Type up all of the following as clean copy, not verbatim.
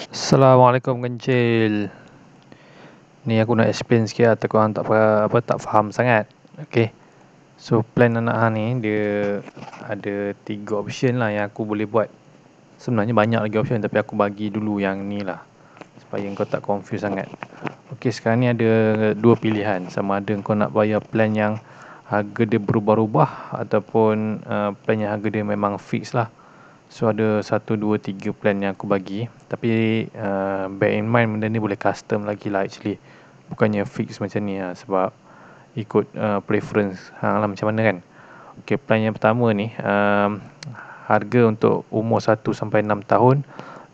Assalamualaikum Kencil. Ni aku nak explain sikit lah, tak korang tak faham sangat. Okay. So plan anak hang ni dia ada 3 option lah yang aku boleh buat. Sebenarnya banyak lagi option tapi aku bagi dulu yang ni lah supaya kau tak confuse sangat. Okay, sekarang ni ada 2 pilihan. Sama ada kau nak bayar plan yang harga dia berubah-ubah ataupun plan yang harga dia memang fix lah. So ada 1, 2, 3 plan yang aku bagi. Tapi bear in mind benda ni boleh custom lagi lah actually. Bukannya fix macam ni lah, sebab ikut preference hang lah macam mana kan. Okay, plan yang pertama ni harga untuk umur 1 sampai 6 tahun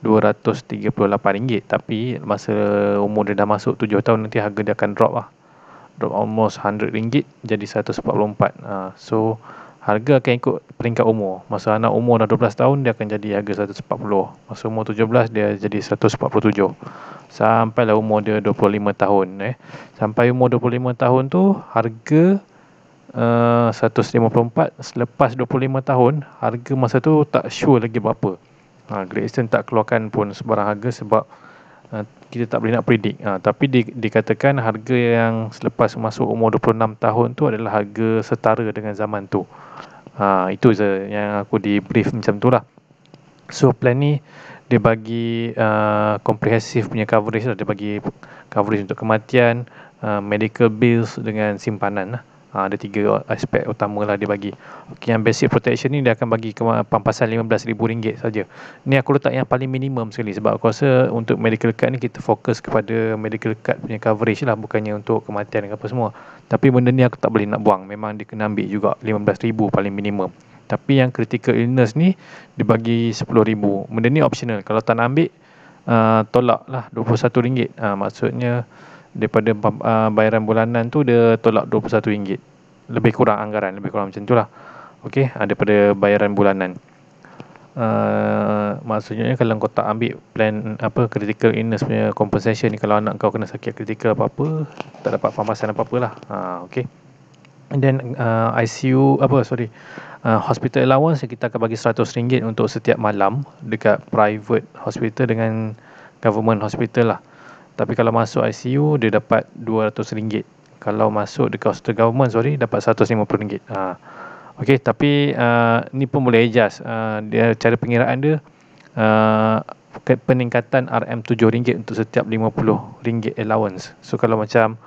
RM238. Tapi masa umur dia dah masuk 7 tahun nanti harga dia akan drop lah. Drop almost RM100 jadi RM144. So harga akan ikut peringkat umur. Masa anak umur dah 12 tahun dia akan jadi harga 140. Masa umur 17 dia jadi 147. Sampailah umur dia 25 tahun Sampai umur 25 tahun tu harga 154. Selepas 25 tahun harga masa tu tak sure lagi berapa. Great Eastern tak keluarkan pun sebarang harga sebab kita tak boleh nak predict. Tapi dikatakan harga yang selepas masuk umur 26 tahun tu adalah harga setara dengan zaman tu. Itu je yang aku di brief macam tu lah. So plan ni dia bagi comprehensive punya coverage lah. Dia bagi coverage untuk kematian, medical bills dengan simpanan lah. Ada 3 aspek utama lah dia bagi. Okay, yang basic protection ni dia akan bagi pampasan RM15,000 saja. Ni aku letak yang paling minimum sekali sebab aku rasa untuk medical card ni kita fokus kepada medical card punya coverage lah, bukannya untuk kematian ke apa semua. Tapi benda ni aku tak boleh nak buang, memang dia kena ambil juga RM15,000 paling minimum. Tapi yang critical illness ni dibagi RM10,000. Benda ni optional. Kalau tak nak ambil, tolak lah RM21. Maksudnya daripada bayaran bulanan tu dia tolak RM21. Lebih kurang anggaran, lebih kurang macam tu lah. Okay, daripada bayaran bulanan. Maksudnya kalau kau tak ambil plan critical illness punya compensation ni, kalau anak kau kena sakit kritikal apa-apa, tak dapat pampasan apa-apa lah. Okay. And then ICU hospital allowance kita akan bagi RM100 untuk setiap malam dekat private hospital dengan government hospital lah. Tapi kalau masuk ICU dia dapat RM200. Kalau masuk dekat hospital government dapat RM150. Okay, tapi ni pun boleh adjust. Dia cara pengiraan dia peningkatan RM7 untuk setiap RM50 allowance. So kalau macam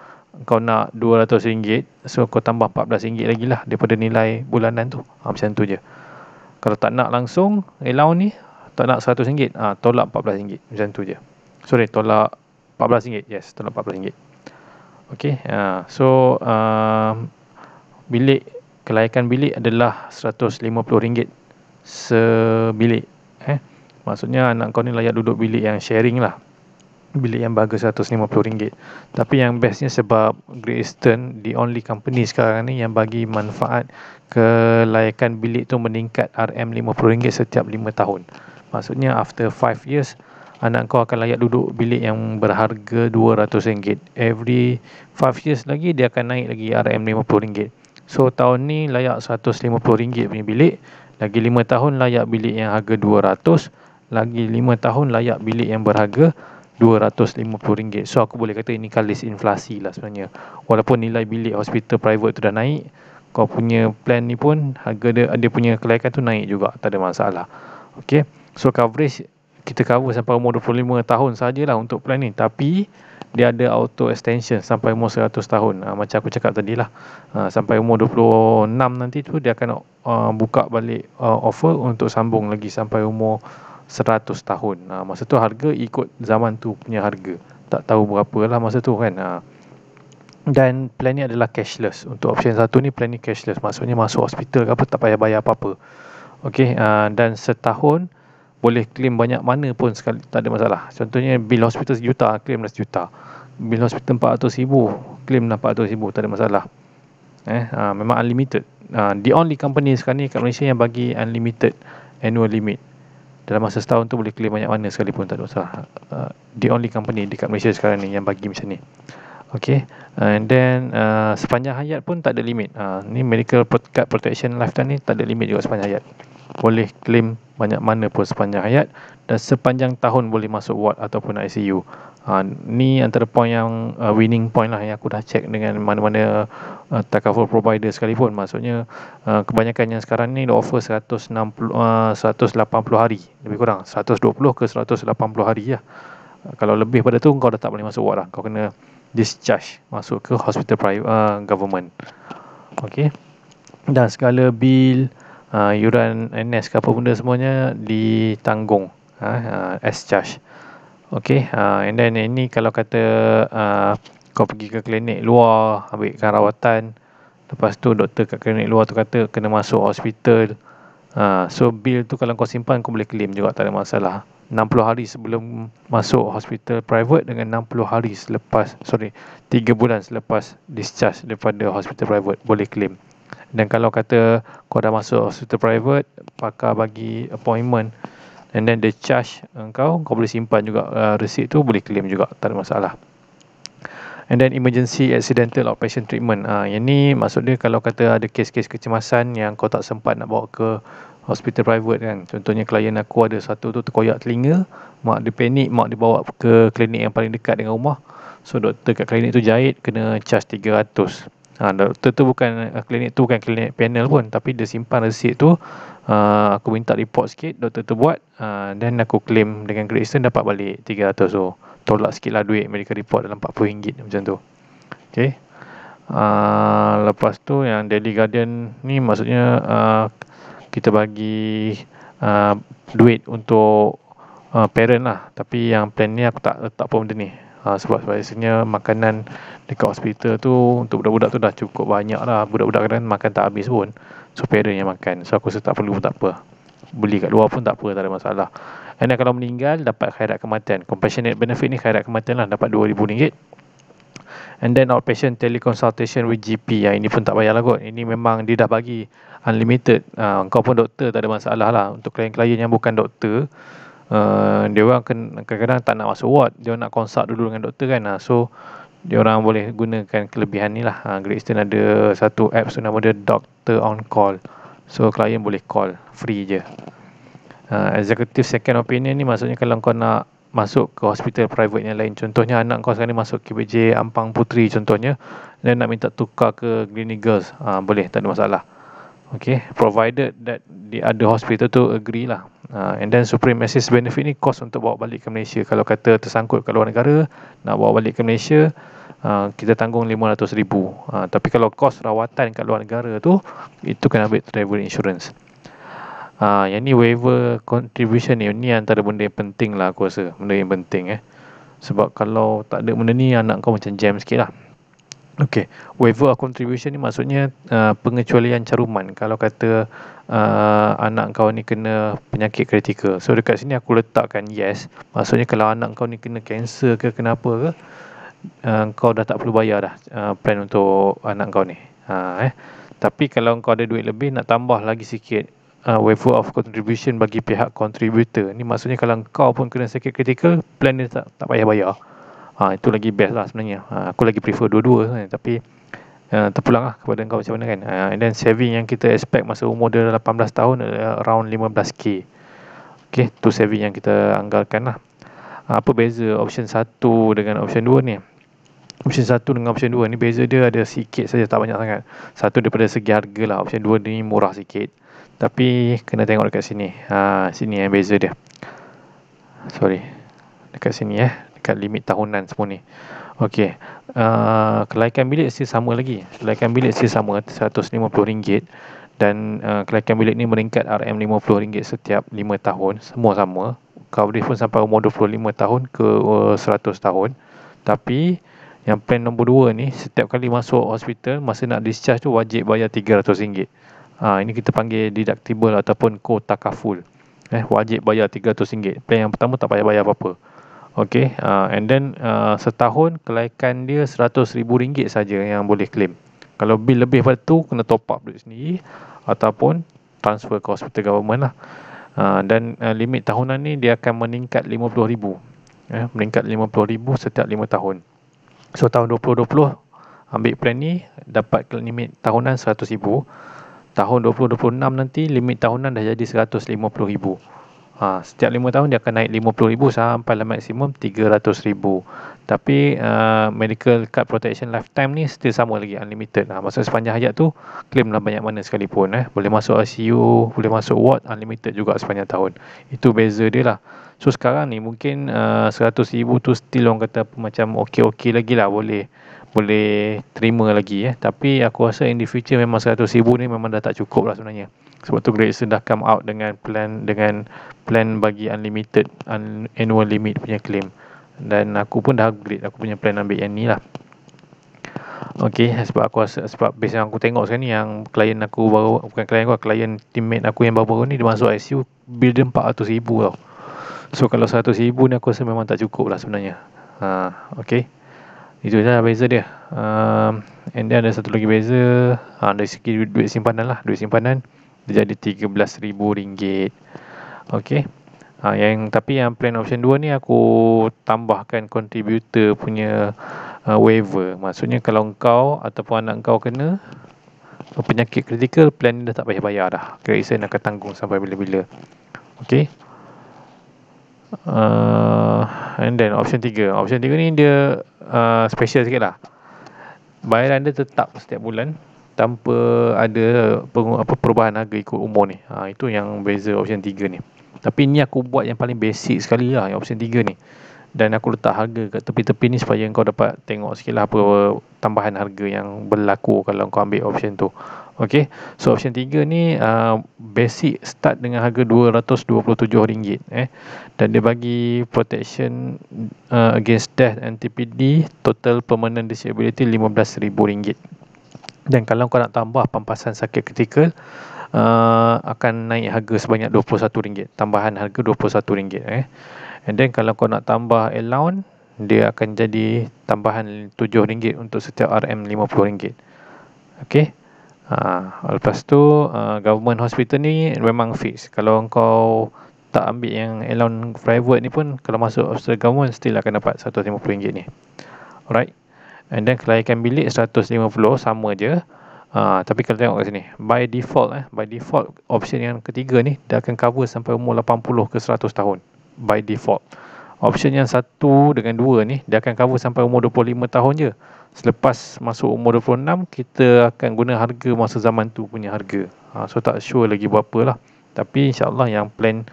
kau nak RM200, so kau tambah RM14 lagi lah daripada nilai bulanan tu. Macam tu je. Kalau tak nak langsung allowance ni, tak nak RM100, tolak RM14. Macam tu je. Sorry, tolak RM14. Yes, tolak RM14. Okay, so bilik, kelayakan bilik adalah RM150 sebilik. Maksudnya anak kau ni layak duduk bilik yang sharing lah, bilik yang berharga RM150. Tapi yang bestnya sebab Great Eastern the only company sekarang ni yang bagi manfaat kelayakan bilik tu meningkat RM50 setiap 5 tahun. Maksudnya after 5 years anak kau akan layak duduk bilik yang berharga RM200. Every 5 years lagi dia akan naik lagi RM50. So tahun ni layak RM150 punya bilik, lagi 5 tahun layak bilik yang harga RM200, lagi 5 tahun layak bilik yang berharga RM250. So aku boleh kata ini kalis inflasi lah sebenarnya. Walaupun nilai bilik hospital private tu dah naik, kau punya plan ni pun harga dia punya kelayakan tu naik juga, tak ada masalah. Okay, so coverage kita cover sampai umur 25 tahun sajalah untuk plan ni. Tapi dia ada auto extension sampai umur 100 tahun. Macam aku cakap tadi lah, sampai umur 26 nanti tu dia akan buka balik offer untuk sambung lagi sampai umur 100 tahun. Masa tu harga ikut zaman tu punya harga, tak tahu berapa lah masa tu kan. Dan plan ni adalah cashless. Untuk option 1 ni plan ni cashless. Maksudnya masuk hospital ke apa tak payah bayar apa-apa. Okay, dan setahun boleh claim banyak mana pun sekali, tak ada masalah. Contohnya bil hospital RM1 claim dah RM1. Bil hospital RM400,000 claim dah RM400,000, tak ada masalah. Memang unlimited. The only company sekarang ni kat Malaysia yang bagi unlimited annual limit. Dalam masa setahun tu boleh claim banyak mana sekalipun, tak ada masalah. The only company dekat Malaysia sekarang ni yang bagi macam ni. Okay, and then sepanjang hayat pun tak ada limit. Ni medical card protection lifetime ni tak ada limit juga sepanjang hayat. Boleh claim banyak mana pun sepanjang hayat, dan sepanjang tahun boleh masuk ward ataupun ICU. Ni antara point yang winning point lah yang aku dah check dengan mana-mana takaful provider sekalipun. Maksudnya kebanyakan yang sekarang ni dia offer 180 hari, lebih kurang 120 ke 180 hari lah. Kalau lebih pada tu kau dah tak boleh masuk ward lah, kau kena discharge masuk ke hospital private government. Okay, dan segala bil, yuran NS ke apa benda semuanya ditanggung as charge. Okay, and then ini kalau kata kau pergi ke klinik luar ambilkan rawatan, lepas tu doktor kat klinik luar tu kata kena masuk hospital, so bil tu kalau kau simpan kau boleh claim juga, tak ada masalah. 60 hari sebelum masuk hospital private dengan 60 hari selepas, 3 bulan selepas discharge daripada hospital private boleh claim. Dan kalau kata kau dah masuk hospital private, pakar bagi appointment and then they charge kau boleh simpan juga receipt tu, boleh claim juga, tak ada masalah. And then emergency accidental outpatient treatment, yang ni maksud dia kalau kata ada kes-kes kecemasan yang kau tak sempat nak bawa ke hospital private kan. Contohnya klien aku ada satu tu terkoyak telinga, mak dia panik, mak dia bawa ke klinik yang paling dekat dengan rumah. So doktor kat klinik tu jahit, kena charge 300. Doktor tu bukan, klinik tu bukan klinik panel pun, tapi dia simpan resit tu. Aku minta report sikit, doktor tu buat, then aku claim dengan Great Eastern, dapat balik 300. So tolak sikit lah duit medical report dalam RM40 macam tu. Okay, lepas tu yang Daily Guardian ni maksudnya kita bagi duit untuk parent lah, tapi yang plan ni aku tak letak pun benda ni, sebab biasanya makanan dekat hospital tu untuk budak-budak tu dah cukup banyak lah. Budak-budak kadang makan tak habis pun, so parent yang makan. So aku rasa tak perlu pun tak apa, beli kat luar pun tak apa, tak ada masalah. And then kalau meninggal dapat khairat kematian, compassionate benefit ni khairat kematian lah, dapat RM2,000. And then outpatient teleconsultation with GP, yang ini pun tak payah lah kot. Ini memang dia dah bagi unlimited. Kau pun doktor tak ada masalah lah. Untuk klien-klien yang bukan doktor, dia orang kadang-kadang tak nak masuk ward, dia nak consult dulu dengan doktor kan. So dia orang boleh gunakan kelebihan ni lah. Great Eastern ada satu apps tu nama dia Doctor on Call. So klien boleh call free je. Executive second opinion ni maksudnya kalau kau nak masuk ke hospital private yang lain, contohnya anak kau sekarang ni masuk KBJ Ampang Puteri contohnya, dan nak minta tukar ke Gleneagles, boleh, tak ada masalah. Okay, provided that the other hospital tu agree lah. And then supreme access benefit ni cost untuk bawa balik ke Malaysia. Kalau kata tersangkut ke luar negara, nak bawa balik ke Malaysia, kita tanggung RM500,000. Tapi kalau kos rawatan kat luar negara tu, itu kena ambil travel insurance. Yang ni waiver contribution ni antara benda yang penting lah aku rasa. Benda yang penting sebab kalau tak ada benda ni, anak kau macam jam sikit lah. Okay, waiver of contribution ni maksudnya pengecualian caruman kalau kata anak kau ni kena penyakit kritikal. So dekat sini aku letakkan yes. Maksudnya kalau anak kau ni kena cancer ke kenapa ke, kau dah tak perlu bayar dah plan untuk anak kau ni. Tapi kalau kau ada duit lebih, nak tambah lagi sikit waiver of contribution bagi pihak contributor. Ni maksudnya kalau kau pun kena sakit kritikal, plan dia tak payah bayar. Itu lagi best lah sebenarnya. Aku lagi prefer dua-dua tapi terpulang lah kepada kau macam mana kan. And then saving yang kita expect masa umur dia 18 tahun around 15k. Okay, tu saving yang kita anggarkan lah. Apa beza option 1 dengan option 2 ni? Option 1 dengan option 2 ni beza dia ada sikit saja, tak banyak sangat. Satu daripada segi harga lah, option 2 ni murah sikit. Tapi kena tengok dekat sini. Sini yang beza dia. Sorry. Dekat sini dekat limit tahunan semua ni. Okey. Kelaikan bilik still sama lagi. Kelaikan bilik still sama RM150 dan kelaikan bilik ni meningkat RM50 setiap 5 tahun. Semua sama. Coverage pun sampai umur 25 tahun ke 100 tahun. Tapi yang plan nombor 2 ni, setiap kali masuk hospital, masa nak discharge tu wajib bayar RM300. Ini kita panggil deductible ataupun co-takaful. Wajib bayar RM300. Plan yang pertama tak payah bayar apa-apa. Okay, and then setahun kelaikan dia RM100,000 saja yang boleh claim. Kalau bil lebih pada tu, kena top up duit sendiri ataupun transfer ke hospital government lah. Dan limit tahunan ni dia akan meningkat RM50,000. Meningkat RM50,000 setiap 5 tahun. So tahun 2020 ambil plan ni, dapat limit tahunan 100,000. Tahun 2026 nanti limit tahunan dah jadi 150,000. Setiap 5 tahun dia akan naik 50,000 sampai maksimum 300,000. Tapi medical card protection lifetime ni still sama lagi, unlimited. Masa sepanjang hayat tu claim lah banyak mana sekalipun. Boleh masuk ICU, boleh masuk ward, unlimited juga sepanjang tahun. Itu beza dia lah. So sekarang ni mungkin 100,000 tu still orang kata macam okey-okey lagi lah, boleh terima lagi. Tapi aku rasa in the future memang 100,000 ni memang dah tak cukup lah sebenarnya. Sebab tu Great Eastern dah come out dengan plan bagi unlimited annual limit punya claim. Dan aku pun dah upgrade aku punya plan ambil yang ni lah. Okay, sebab aku rasa, sebab base yang aku tengok sekarang ni, yang klien aku baru, bukan klien aku, klien teammate aku yang baru-baru ni, dia masuk ICU bill dia 400,000 tau. So kalau 100,000 ni aku rasa memang tak cukup lah sebenarnya. Okay, itu je lah beza dia. And then ada satu lagi beza, dari segi duit simpanan lah. Duit simpanan dia jadi RM13,000. Okay. Tapi yang plan option 2 ni aku tambahkan contributor punya waiver. Maksudnya kalau kau ataupun anak kau kena penyakit kritikal, plan ni dah tak payah bayar dah. Great Eastern akan tanggung sampai bila-bila. Okay. And then option 3. Option 3 ni dia special sikit lah. Bayaran dia tetap setiap bulan tanpa ada perubahan harga ikut umur ni. Itu yang beza option 3 ni. Tapi ni aku buat yang paling basic sekali lah, yang option 3 ni. Dan aku letak harga kat tepi-tepi ni supaya kau dapat tengok sikit lah apa tambahan harga yang berlaku kalau kau ambil option tu. Okay, so option 3 ni basic start dengan harga RM227. Dan dia bagi protection against death and TPD, total permanent disability RM15,000. Dan kalau kau nak tambah pampasan sakit kritikal, akan naik harga sebanyak RM21, tambahan harga RM21. And then kalau kau nak tambah allowance, dia akan jadi tambahan RM7 untuk setiap RM RM50. Okay. Lepas tu government hospital ni memang fix. Kalau kau tak ambil yang allowance private ni pun, kalau masuk hospital government still akan dapat RM150 ni. Alright. And then kelaikan bilik 150 sama je. Tapi kalau tengok kat sini, by default option yang ketiga ni dia akan cover sampai umur 80 ke 100 tahun by default. Option yang 1 dengan 2 ni dia akan cover sampai umur 25 tahun je. Selepas masuk umur 26, kita akan guna harga masa zaman tu punya harga. So tak sure lagi berapa lah. Tapi insyaAllah yang plan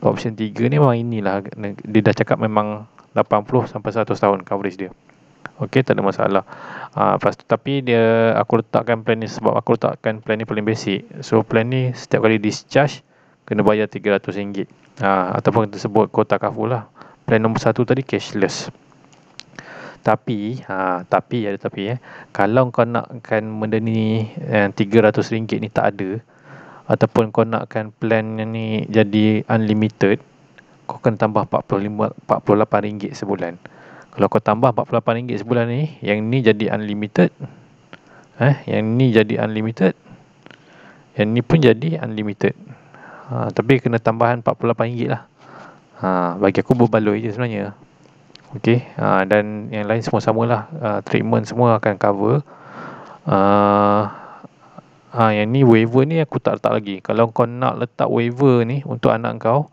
option 3 ni memang inilah, dia dah cakap memang 80 sampai 100 tahun coverage dia. Okay, tak ada masalah. Lepas tu, tapi aku letakkan plan ni sebab aku letakkan plan ni paling basic. So plan ni setiap kali discharge kena bayar RM300. Ataupun kita sebut kota kaful lah. Plan nombor 1 tadi cashless. Tapi kalau kau nakkan benda ni RM300 ni tak ada, ataupun kau nakkan plan ni jadi unlimited, kau kena tambah RM48 sebulan. Kalau kau tambah RM48 sebulan ni, yang ni jadi unlimited, yang ni jadi unlimited, yang ni pun jadi unlimited. Tapi kena tambahan RM48 lah. Bagi aku berbaloi je sebenarnya. Okay. Dan yang lain semua samalah. Treatment semua akan cover. Yang ni waiver ni aku tak letak lagi. Kalau kau nak letak waiver ni untuk anak kau,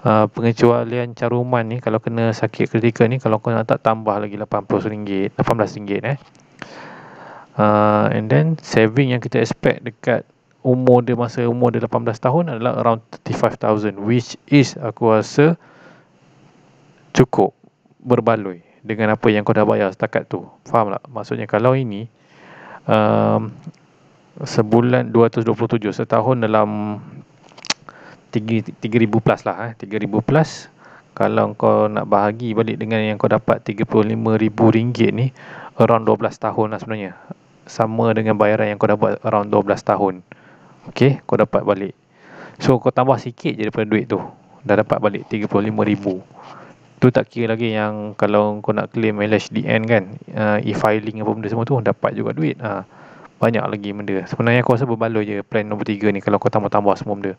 pengecualian caruman ni kalau kena sakit kritikal ni, kalau kau nak tak tambah lagi RM18. And then saving yang kita expect dekat masa umur dia 18 tahun adalah around 35,000, which is aku rasa cukup berbaloi dengan apa yang kau dah bayar setakat tu. Faham tak? Maksudnya kalau ini sebulan 227, setahun dalam 3,000 plus lah. 3,000 plus. Kalau kau nak bahagi balik dengan yang kau dapat RM35,000 ni, around 12 tahun lah sebenarnya. Sama dengan bayaran yang kau dapat around 12 tahun. Okay, kau dapat balik. So kau tambah sikit je daripada duit tu, dah dapat balik RM35,000. Tu tak kira lagi yang kalau kau nak claim LHDN kan, e-filing apa benda semua tu, dapat juga duit. banyak lagi benda. Sebenarnya aku rasa berbaloi je plan nombor 3 ni kalau kau tambah-tambah semua benda.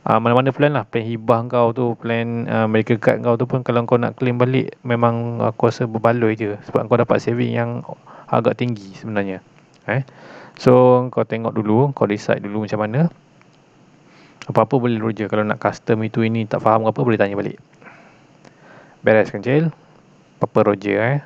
Mana-mana plan lah, plan hibah kau tu, plan medical card kau tu pun kalau kau nak claim balik memang aku rasa berbaloi je sebab kau dapat saving yang agak tinggi sebenarnya. So kau tengok dulu, kau decide dulu macam mana. Apa-apa boleh Roger, kalau nak custom itu ini tak faham apa boleh tanya balik. Beres Kancil. Apa Roger